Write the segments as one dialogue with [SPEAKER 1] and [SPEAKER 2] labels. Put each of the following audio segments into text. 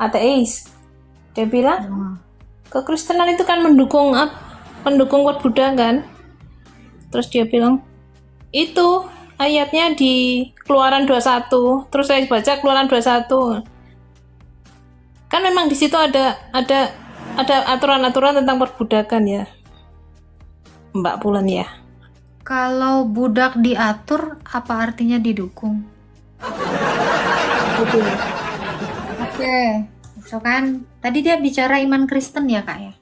[SPEAKER 1] ateis. Dia bilang kekristenan itu kan mendukung kuat Buddha kan. Terus dia bilang itu ayatnya di Keluaran 21. Terus saya baca Keluaran 21. Kan memang di situ ada aturan-aturan tentang perbudakan ya, Mbak Pulen ya.
[SPEAKER 2] Kalau budak diatur, apa artinya didukung?
[SPEAKER 1] Betul.
[SPEAKER 2] Oke, so kan tadi dia bicara iman Kristen ya kak ya?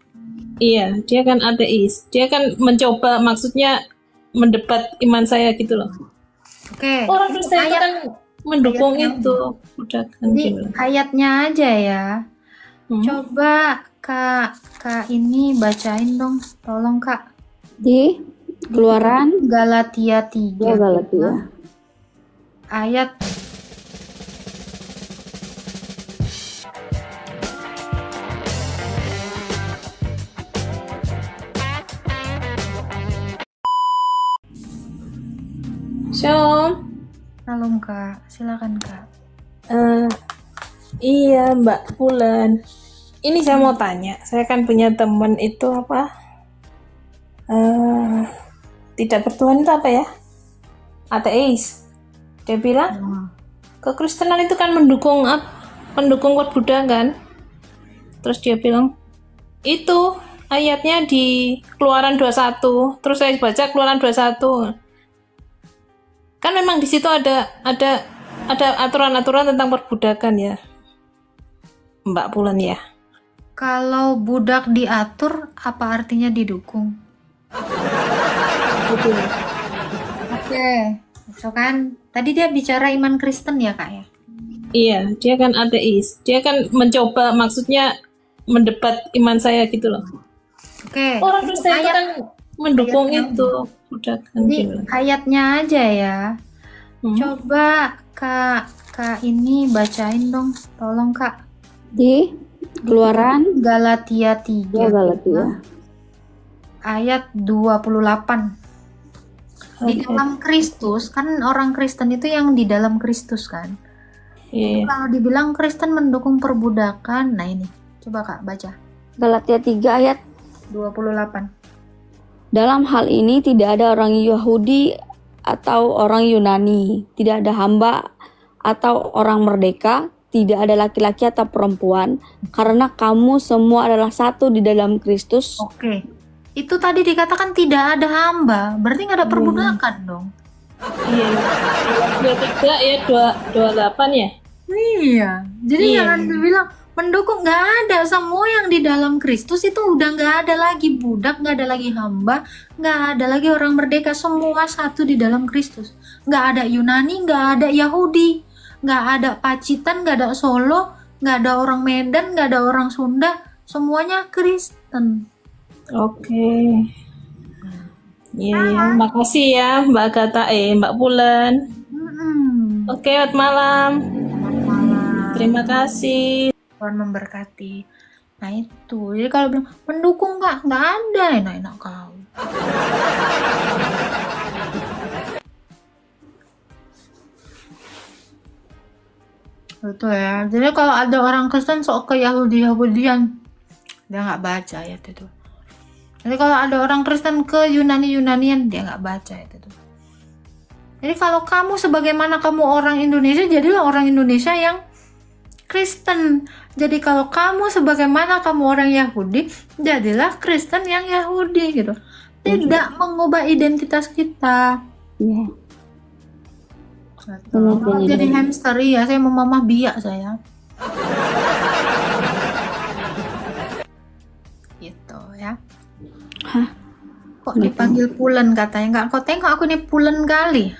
[SPEAKER 1] Iya, dia kan ateis. Dia kan mencoba, maksudnya mendebat iman saya gitu loh.
[SPEAKER 2] Oke.
[SPEAKER 1] Orang Kristen itu kan mendukung itu perbudakan.
[SPEAKER 2] Ini ayatnya aja ya. Coba kak ini bacain dong, tolong kak.
[SPEAKER 3] Di Keluaran
[SPEAKER 2] Galatia 3.
[SPEAKER 3] ya, Galatia.
[SPEAKER 2] Ayat
[SPEAKER 1] Shalom.
[SPEAKER 2] Salam kak, silakan kak.
[SPEAKER 1] Iya Mbak Pulen. Ini saya mau tanya, saya kan punya temen itu apa? Tidak bertuhan itu apa ya? Ateis. Dia bilang kekristenan itu kan mendukung kuat Buddha kan. Terus dia bilang itu ayatnya di Keluaran 21. Terus saya baca Keluaran 21. Kan memang di situ ada aturan-aturan tentang perbudakan ya, Mbak Pulen ya.
[SPEAKER 2] Kalau budak diatur, apa artinya didukung?
[SPEAKER 1] Betul.
[SPEAKER 2] Oke, so kan tadi dia bicara iman Kristen ya kak ya?
[SPEAKER 1] Iya, dia kan ateis. Dia kan mencoba, maksudnya mendebat iman saya gitu loh.
[SPEAKER 2] Oke.
[SPEAKER 1] Orang Kristen itu kan mendukung itu perbudakan.
[SPEAKER 2] Ini ayatnya aja ya. Coba kak ini bacain dong, tolong kak.
[SPEAKER 3] Di Keluaran
[SPEAKER 2] Galatia 3.
[SPEAKER 3] ya, Galatia.
[SPEAKER 2] Ayat 28. Di dalam Kristus, kan orang Kristen itu yang di dalam Kristus kan.
[SPEAKER 1] Iya.
[SPEAKER 2] Kalau dibilang Kristen mendukung perbudakan, nah ini. Coba kak baca.
[SPEAKER 3] Galatia 3 ayat
[SPEAKER 2] 28.
[SPEAKER 3] dalam hal ini tidak ada orang Yahudi atau orang Yunani, tidak ada hamba atau orang merdeka, tidak ada laki-laki atau perempuan, karena kamu semua adalah satu di dalam Kristus.
[SPEAKER 2] Oke. Itu tadi dikatakan tidak ada hamba, berarti nggak ada perbudakan dong.
[SPEAKER 1] Iya. 23 ya 28 ya.
[SPEAKER 2] Iya. Jadi
[SPEAKER 1] Iya.
[SPEAKER 2] jangan dibilang mendukung, nggak ada. Semua yang di dalam Kristus itu udah nggak ada lagi budak, nggak ada lagi hamba, nggak ada lagi orang merdeka, semua satu di dalam Kristus. Nggak ada Yunani, nggak ada Yahudi, nggak ada Pacitan, nggak ada Solo, nggak ada orang Medan, nggak ada orang Sunda, semuanya Kristen.
[SPEAKER 1] Oke. Iya, makasih ya Mbak Agatha, Mbak Pulen. Oke, selamat malam. Terima kasih.
[SPEAKER 2] Tuhan memberkati. Nah itu, jadi kalau bilang mendukung nggak ada, enak-enak kau. Betul ya. Jadi kalau ada orang Kristen sok ke Yahudian, dia nggak baca ayat itu. Jadi kalau ada orang Kristen ke Yunanian, dia nggak baca ayat itu. Jadi kalau kamu sebagaimana kamu orang Indonesia, jadilah orang Indonesia yang Kristen. Jadi kalau kamu sebagaimana kamu orang Yahudi, jadilah Kristen yang Yahudi gitu. Tidak mengubah identitas kita.
[SPEAKER 3] Iya.
[SPEAKER 2] Jadi hamster ya, saya mau mama biak saya. Gitu ya.
[SPEAKER 3] Hah?
[SPEAKER 2] Kok dipanggil Pulen katanya? Enggak, kok tengok aku nih Pulen kali.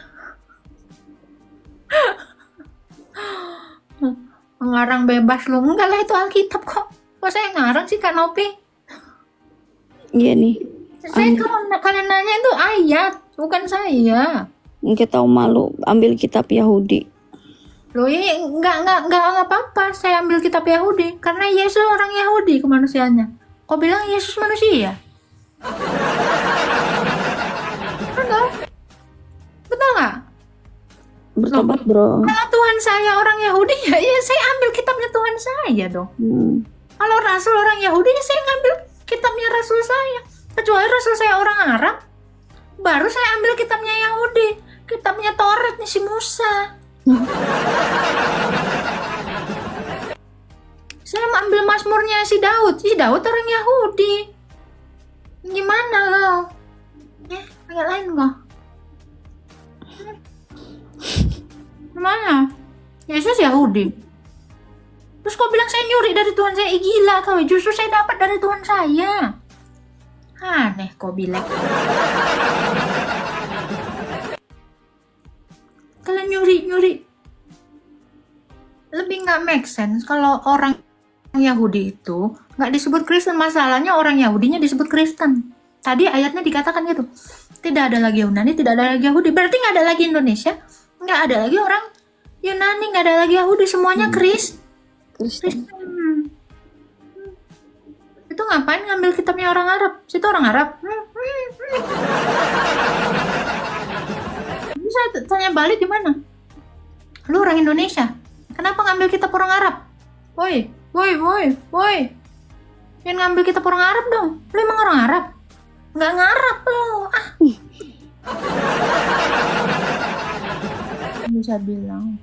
[SPEAKER 2] Mengarang bebas lu. Enggak lah, itu Alkitab kok. Kok saya ngarang sih Kak Nopi?
[SPEAKER 3] Iya nih.
[SPEAKER 2] Saya kalau kalian nanya itu ayat, bukan saya.
[SPEAKER 3] Kita malu ambil kitab Yahudi.
[SPEAKER 2] Loh ya enggak apa-apa. Saya ambil kitab Yahudi karena Yesus orang Yahudi kemanusiaannya. Kok bilang Yesus manusia? Betul? Betul nggak?
[SPEAKER 3] Bertobat bro.
[SPEAKER 2] Kalau Tuhan saya orang Yahudi ya, saya ambil kitabnya Tuhan saya dong. Kalau rasul orang Yahudi ya saya ngambil kitabnya rasul saya. Kecuali rasul saya orang Arab, baru saya ambil kitabnya Yahudi, kitabnya Taurat nih si Musa. Saya ambil Mazmurnya si Daud orang Yahudi. Gimana lo? Agak lain kok. Gimana? Yesus Yahudi. Terus kau bilang saya nyuri dari Tuhan saya? Gila kau, justru saya dapat dari Tuhan saya. Aneh kau bilang. Kalian nyuri. Lebih nggak make sense kalau orang Yahudi itu nggak disebut Kristen. Masalahnya orang Yahudinya disebut Kristen. Tadi ayatnya dikatakan gitu. Tidak ada lagi Yunani, tidak ada lagi Yahudi. Berarti nggak ada lagi Indonesia, nggak ada lagi orang Yunani, nggak ada lagi Yahudi. Semuanya Kristen. Itu ngapain ngambil kitabnya orang Arab? Situ orang Arab. Bisa tanya balik gimana? Lu orang Indonesia, kenapa ngambil kitab orang Arab? Woi. Jangan ngambil kitab orang Arab dong. Lu emang orang Arab? Nggak ngarap lu. Bisa bilang,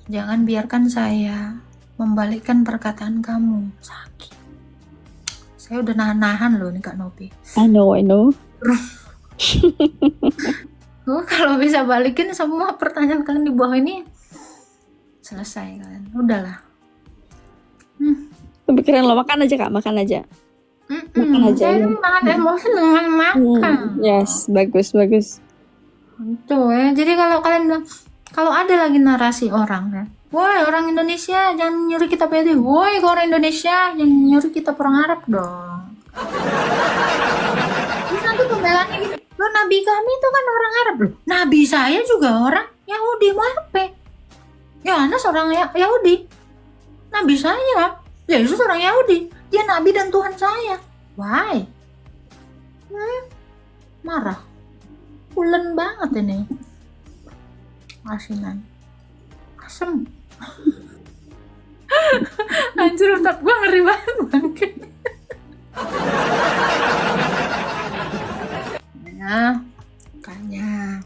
[SPEAKER 2] jangan biarkan saya membalikkan perkataan kamu. Sakit. Saya udah nahan-nahan loh nih Kak Nopi.
[SPEAKER 3] I know.
[SPEAKER 2] Kalau bisa balikin semua pertanyaan kalian di bawah ini, selesai kalian. Udahlah.
[SPEAKER 3] Kepikiran lo, makan aja Kak, makan aja. Makan aja.
[SPEAKER 2] Saya makan emosi dengan makan.
[SPEAKER 3] Yes, bagus.
[SPEAKER 2] Tuh ya. Jadi kalau kalian bilang, kalau ada lagi narasi orang ya, woi orang Indonesia jangan nyuri kitab itu. Woi orang Indonesia jangan nyuri kitab orang Arab dong. Terus nanti pembelaannya gitu. Lo nabi kami itu kan orang Arab loh. Nabi saya juga orang Yahudi. Mau apa? Yohanes orang Yahudi. Nabi saya Yesus orang Yahudi. Dia nabi dan Tuhan saya. Why? Marah. Pulen banget ini. Asinan. Asem. Anjir, otak gue ngeri banget bangke. Kayaknya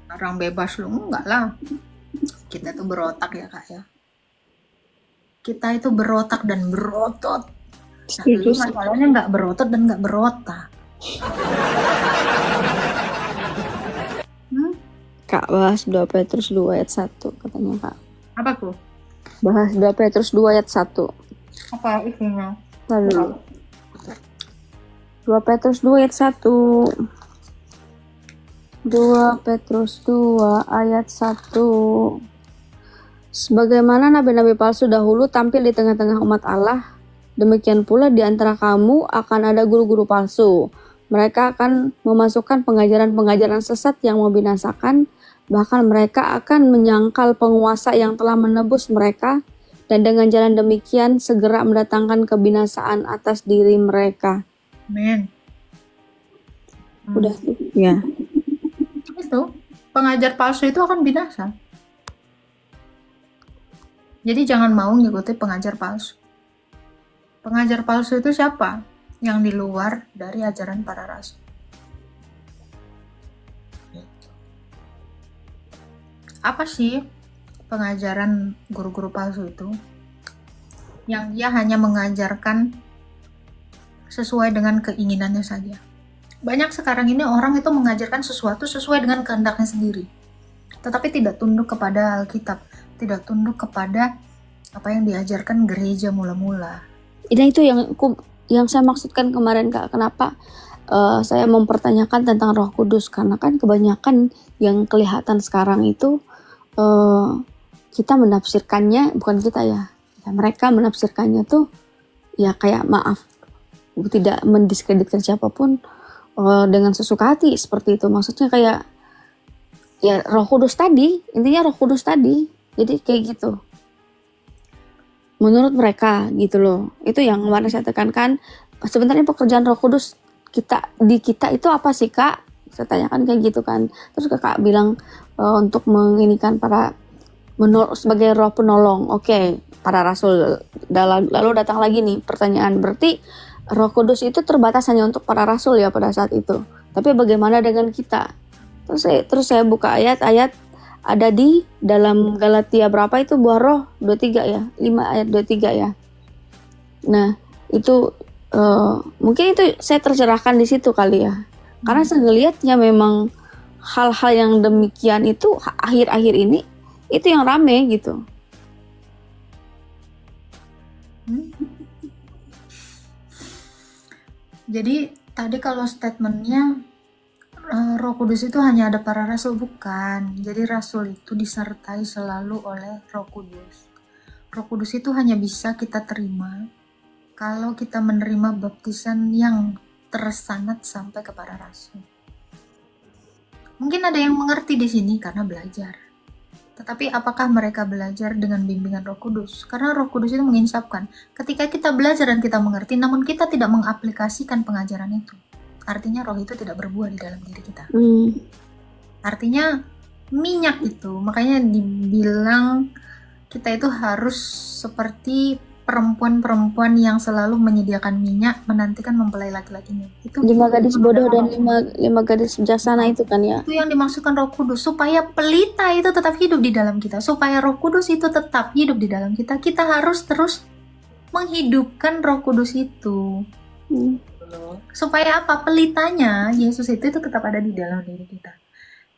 [SPEAKER 2] orang bebas lu enggak lah. Kita tuh berotak ya Kak ya. Kita itu berotak dan berotot. Nah, lu masalahnya nggak berotot dan nggak berotak.
[SPEAKER 3] Kak, bahas 2 Petrus 2 ayat 1 katanya Kak.
[SPEAKER 2] Apa tuh?
[SPEAKER 3] Bahas 2 Petrus 2 ayat 1.
[SPEAKER 2] Apa isinya?
[SPEAKER 3] Lalu 2 Petrus 2 ayat 1. 2 Petrus 2 ayat 1. Sebagaimana nabi-nabi palsu dahulu tampil di tengah-tengah umat Allah, demikian pula di antara kamu akan ada guru-guru palsu. Mereka akan memasukkan pengajaran-pengajaran sesat yang membinasakan, bahkan mereka akan menyangkal penguasa yang telah menebus mereka, dan dengan jalan demikian segera mendatangkan kebinasaan atas diri mereka.
[SPEAKER 2] Men.
[SPEAKER 3] Udah ya.
[SPEAKER 2] Itu pengajar palsu itu akan binasa. Jadi jangan mau ngikuti pengajar palsu. Pengajar palsu itu siapa? Yang di luar dari ajaran para rasul. Apa sih pengajaran guru-guru palsu itu? Yang dia hanya mengajarkan sesuai dengan keinginannya saja. Banyak sekarang ini orang itu mengajarkan sesuatu sesuai dengan kehendaknya sendiri, tetapi tidak tunduk kepada Alkitab, tidak tunduk kepada apa yang diajarkan gereja mula-mula.
[SPEAKER 3] Ini itu yang saya maksudkan kemarin Kak. Kenapa saya mempertanyakan tentang Roh Kudus, karena kan kebanyakan yang kelihatan sekarang itu kita menafsirkannya, bukan kita ya, mereka menafsirkannya tuh ya kayak maaf, tidak mendiskreditkan siapapun dengan sesuka hati seperti itu. Maksudnya kayak ya Roh Kudus tadi, intinya Roh Kudus tadi. Jadi kayak gitu. Menurut mereka gitu loh. Itu yang kemarin saya tekankan. Sebenarnya pekerjaan Roh Kudus di kita itu apa sih Kak? Saya tanyakan kayak gitu kan. Terus kakak bilang untuk menginikan para sebagai roh penolong. Oke, para rasul. Lalu datang lagi nih pertanyaan, berarti Roh Kudus itu terbatas hanya untuk para rasul ya pada saat itu. Tapi bagaimana dengan kita? Terus saya buka ayat-ayat ada di dalam Galatia berapa itu, buah roh 23 ya, 5 ayat 23 ya. Nah itu mungkin itu saya tercerahkan di situ kali ya, karena saya ngelihatnya memang hal-hal yang demikian itu akhir-akhir ini itu yang rame gitu.
[SPEAKER 2] Jadi tadi kalau statementnya Roh Kudus itu hanya ada para rasul, bukan. Jadi rasul itu disertai selalu oleh Roh Kudus. Roh Kudus itu hanya bisa kita terima kalau kita menerima baptisan yang tersanat sampai ke para rasul. Mungkin ada yang mengerti di sini karena belajar. Tetapi apakah mereka belajar dengan bimbingan Roh Kudus? Karena Roh Kudus itu menginsapkan. Ketika kita belajar dan kita mengerti, namun kita tidak mengaplikasikan pengajaran itu, artinya roh itu tidak berbuah di dalam diri kita. Artinya minyak itu, makanya dibilang kita itu harus seperti perempuan-perempuan yang selalu menyediakan minyak menantikan mempelai laki-lakinya. Itu
[SPEAKER 3] 5 gadis bodoh dan 5 gadis bijaksana itu kan ya.
[SPEAKER 2] Itu yang dimaksudkan Roh Kudus, supaya pelita itu tetap hidup di dalam kita, supaya Roh Kudus itu tetap hidup di dalam kita. Kita harus terus menghidupkan Roh Kudus itu. Supaya apa? Pelitanya Yesus itu tetap ada di dalam diri kita.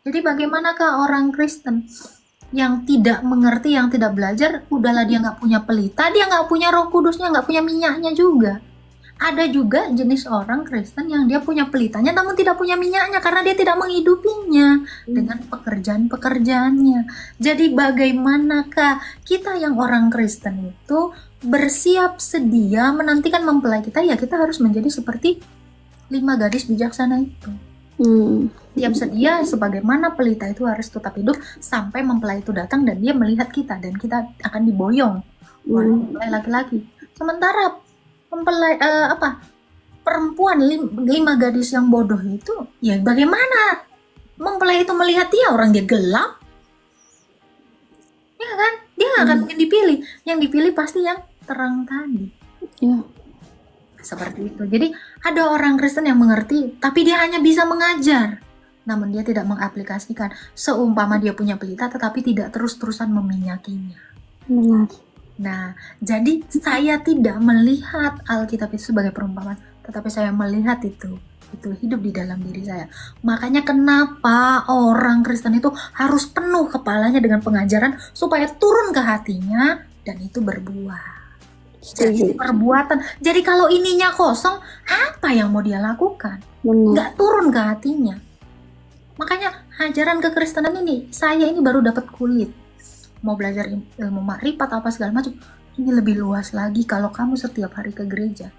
[SPEAKER 2] Jadi bagaimanakah orang Kristen yang tidak mengerti, yang tidak belajar, udahlah dia nggak punya pelita, dia nggak punya Roh Kudusnya, nggak punya minyaknya juga. Ada juga jenis orang Kristen yang dia punya pelitanya namun tidak punya minyaknya karena dia tidak menghidupinya dengan pekerjaan-pekerjaannya. Jadi bagaimanakah kita yang orang Kristen itu bersiap sedia menantikan mempelai kita? Ya kita harus menjadi seperti 5 gadis bijaksana itu. Siap sedia sebagaimana pelita itu harus tetap hidup sampai mempelai itu datang dan dia melihat kita dan kita akan diboyong oleh mempelai laki-laki. Sementara mempelai perempuan 5 gadis yang bodoh itu, ya bagaimana mempelai itu melihat dia, orang dia gelap, ya kan? Dia nggak akan mungkin dipilih. Yang dipilih pasti yang terang tadi. Seperti itu. Jadi ada orang Kristen yang mengerti, tapi dia hanya bisa mengajar, namun dia tidak mengaplikasikan. Seumpama dia punya pelita, tetapi tidak terus-terusan meminyakinya.
[SPEAKER 3] Benar.
[SPEAKER 2] Nah, jadi saya tidak melihat Alkitab itu sebagai perumpamaan, tetapi saya melihat itu hidup di dalam diri saya. Makanya kenapa orang Kristen itu harus penuh kepalanya dengan pengajaran supaya turun ke hatinya dan itu berbuah. Jadi perbuatan. Jadi kalau ininya kosong, apa yang mau dia lakukan? Nggak turun ke hatinya. Makanya ajaran kekristenan ini, saya ini baru dapat kulit. Mau belajar ilmu makrifat apa segala macam, ini lebih luas lagi. Kalau kamu setiap hari ke gereja,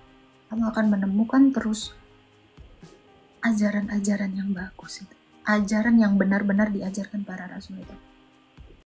[SPEAKER 2] kamu akan menemukan terus ajaran-ajaran yang bagus itu. Ajaran yang benar-benar diajarkan para rasul itu.